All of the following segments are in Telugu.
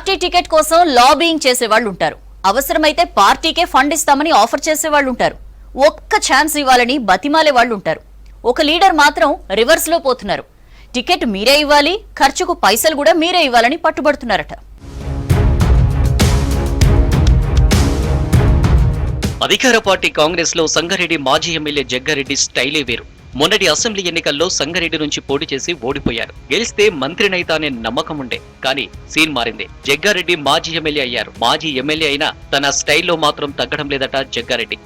పార్టీ టికెట్ కోసం లాబింగ్ చేసేవాళ్లు ఉంటారు. అవసరమైతే పార్టీకే ఫండ్ ఇస్తామని ఆఫర్ చేసేవాళ్లు ఉంటారు. ఒక్క ఛాన్స్ ఇవ్వాలని బతిమాలే వాళ్ళు ఉంటారు. ఒక లీడర్ మాత్రం రివర్స్ లో పోతున్నారు. టికెట్ మీరే ఇవ్వాలి, ఖర్చుకు పైసలు కూడా మీరే ఇవ్వాలని పట్టుబడుతున్నారట. అధికార పార్టీ కాంగ్రెస్ లో సంగారెడ్డి మాజీ ఎమ్మెల్యే జగ్గారెడ్డి స్టైలే వేరు. మొన్నటి అసెంబ్లీ ఎన్నికల్లో సంగారెడ్డి నుంచి పోటీ చేసి ఓడిపోయారు. గెలిస్తే మంత్రినైతా అనే నమ్మకం ఉండే, కానీ సీన్ మారింది. జగ్గారెడ్డి మాజీ ఎమ్మెల్యే అయ్యారు. మాజీ ఎమ్మెల్యే అయినా తన స్టైల్లో మాత్రం తగ్గడం లేదట జగ్గారెడ్డి.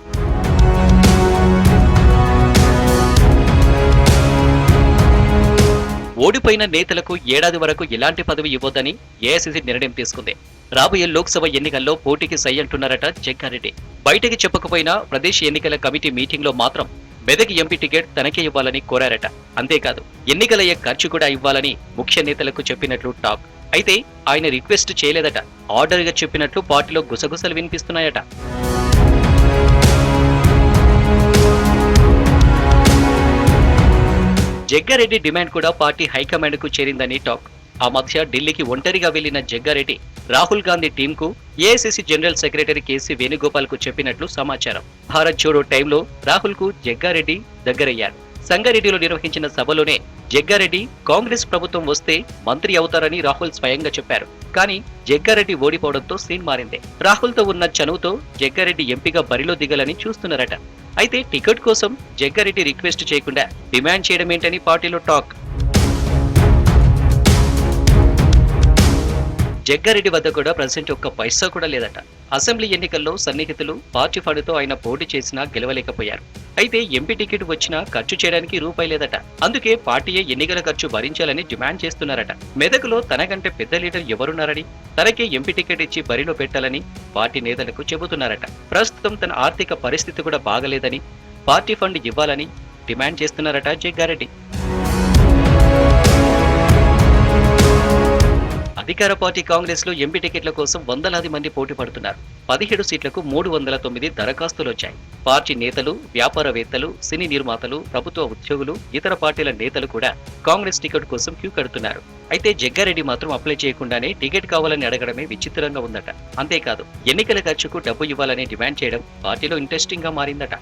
ఓడిపోయిన నేతలకు ఏడాది వరకు ఎలాంటి పదవి ఇవ్వొద్దని ఏఐసీసీ నిర్ణయం తీసుకుంది. రాబోయే లోక్సభ ఎన్నికల్లో పోటీకి సై అంటున్నారట జగ్గారెడ్డి. బయటకి చెప్పకపోయినా ప్రదేశ్ ఎన్నికల కమిటీ మీటింగ్ లో మాత్రం మెదక్ ఎంపీ టికెట్ తనకే ఇవ్వాలని కోరారట. అంతేకాదు ఎన్నికలయ్యే ఖర్చు కూడా ఇవ్వాలని ముఖ్య నేతలకు చెప్పినట్లు టాక్. అయితే ఆయన రిక్వెస్ట్ చేయలేదట. ఆర్డర్ గా చెప్పినట్లు పార్టీలో గుసగుసలు వినిపిస్తున్నాయట. జగ్గారెడ్డి డిమాండ్ కూడా పార్టీ హైకమాండ్ కు చేరిందని టాక్. ఆ మధ్య ఢిల్లీకి ఒంటరిగా వెళ్లిన జగ్గారెడ్డి రాహుల్ గాంధీ టీంకు AICC general secretary KC Venugopal కు చెప్పినట్లు సమాచారం. భారత్ జోడో టైంలో రాహుల్ కు జగ్గారెడ్డి దగ్గరయ్యారు. సంగారెడ్డిలో నిర్వహించిన సభలోనే జగ్గారెడ్డి కాంగ్రెస్ ప్రభుత్వం వస్తే మంత్రి అవుతారని రాహుల్ స్వయంగా చెప్పారు. కానీ జగ్గారెడ్డి ఓడిపోవడంతో సీన్ మారింది. రాహుల్ తో ఉన్న చనువుతో జగ్గారెడ్డి ఎంపీగా బరిలో దిగాలని చూస్తున్నారట. అయితే టికెట్ కోసం జగ్గారెడ్డి రిక్వెస్ట్ చేయకుండా డిమాండ్ చేయడం ఏంటని పార్టీలో టాక్. జగ్గారెడ్డి వద్ద కూడా ప్రెసిడెంట్ ఒక్క పైసా కూడా లేదట. అసెంబ్లీ ఎన్నికల్లో సన్నిహితులు పార్టీ ఫండ్తో ఆయన పోటీ చేసినా గెలవలేకపోయారు. అయితే ఎంపీ టికెట్ వచ్చినా ఖర్చు చేయడానికి రూపాయి లేదట. అందుకే పార్టీయే ఎన్నికల ఖర్చు భరించాలని డిమాండ్ చేస్తున్నారట. మెదకులో తనకంటే పెద్ద లీడర్ ఎవరున్నారని, తనకే ఎంపీ టికెట్ ఇచ్చి బరిలో పెట్టాలని పార్టీ నేతలకు చెబుతున్నారట. ప్రస్తుతం తన ఆర్థిక పరిస్థితి కూడా బాగలేదని, పార్టీ ఫండ్ ఇవ్వాలని డిమాండ్ చేస్తున్నారట జగ్గారెడ్డి. అధికార పార్టీ కాంగ్రెస్ లో ఎంపీ టికెట్ల కోసం వందలాది మంది పోటీ పడుతున్నారు. 17 సీట్లకు 309 దరఖాస్తులు వచ్చాయి. పార్టీ నేతలు, వ్యాపారవేత్తలు, సినీ నిర్మాతలు, ప్రభుత్వ ఉద్యోగులు, ఇతర పార్టీల నేతలు కూడా కాంగ్రెస్ టికెట్ కోసం క్యూ కడుతున్నారు. అయితే జగ్గారెడ్డి మాత్రం అప్లై చేయకుండానే టికెట్ కావాలని అడగడమే విచిత్రంగా ఉందట. అంతేకాదు ఎన్నికల ఖర్చుకు డబ్బు ఇవ్వాలని డిమాండ్ చేయడం పార్టీలో ఇంట్రెస్టింగ్ గా మారిందట.